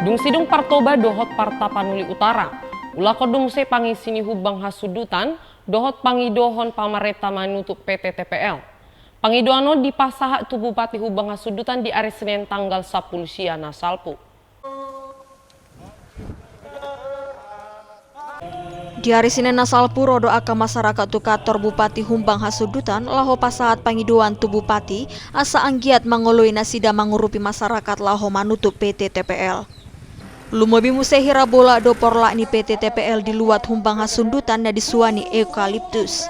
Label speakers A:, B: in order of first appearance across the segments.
A: Dung sidung partoba dohot parta Panuli Utara. Ulah kodung se pangisini hubang hasudutan dohot pangidohon pamareta manutup PT TPL. Pangidoano di pasaha tu Bupati Hubang hasudutan di hari Senin tanggal 10 siana salpu.
B: Di hari Senin nasalpu rodo aka masyarakat tu kantor Bupati Humbang Hasudutan laho pasahat pangiduan tu Bupati asa anggiat mangoloi nasida mangurupi masyarakat laho manutup PT TPL. Lumobi musehira bola do porla ni PT TPL di luat Humbang Hasudutan na disuani eukaliptus.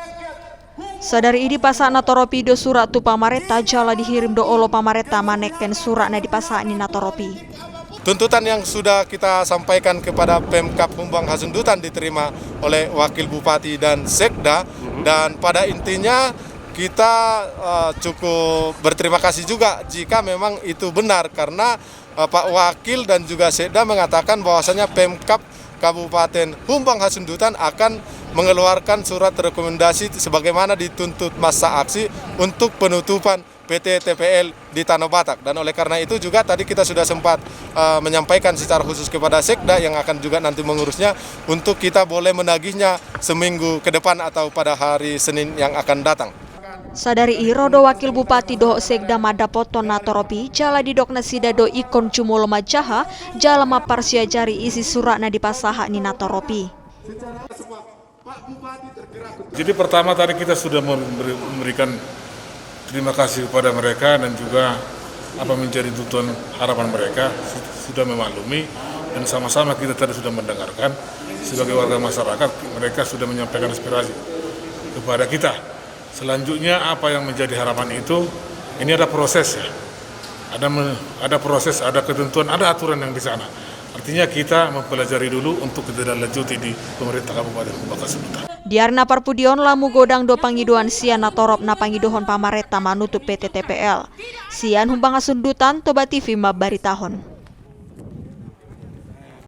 B: Sadari ini pasak natoropi do surat tu pamareta jala dihirim do olo pamareta maneken surat na dipasak ni natoropi.
C: Tuntutan yang sudah kita sampaikan kepada Pemkab Humbang Hasudutan diterima oleh Wakil Bupati dan Sekda, dan pada intinya kita cukup berterima kasih juga jika memang itu benar, karena Pak Wakil dan juga Sekda mengatakan bahwasanya Pemkab Kabupaten Humbang Hasudutan akan mengeluarkan surat rekomendasi sebagaimana dituntut masa aksi untuk penutupan PT TPL di Tanah Batak. Dan oleh karena itu juga tadi kita sudah sempat menyampaikan secara khusus kepada Sekda yang akan juga nanti mengurusnya untuk kita boleh menagihnya seminggu ke depan atau pada hari Senin yang akan datang.
B: Sadari irodo Wakil Bupati doho Sekda Madapoto natoropi jala didokna sida do ikon cumulo majaha jala maparsia jari isi surat na dipasaha ni natoropi.
D: Jadi pertama tadi kita sudah memberikan terima kasih kepada mereka dan juga apa menjadi tuntutan harapan mereka sudah memaklumi, dan sama-sama kita tadi sudah mendengarkan sebagai warga masyarakat mereka sudah menyampaikan aspirasi kepada kita. Selanjutnya apa yang menjadi harapan itu, ini ada proses ya, ada proses, ada ketentuan, ada aturan yang di sana. Artinya kita mempelajari dulu untuk ditindaklanjuti di pemerintah Kabupaten Humbang Hasudutan.
B: Diarna parpudion lamu godang do pangiduan sian natorop na pangidohon pamareta manutup PT TPL. Sian Humbang Hasudutan Toba TV mabaritahon.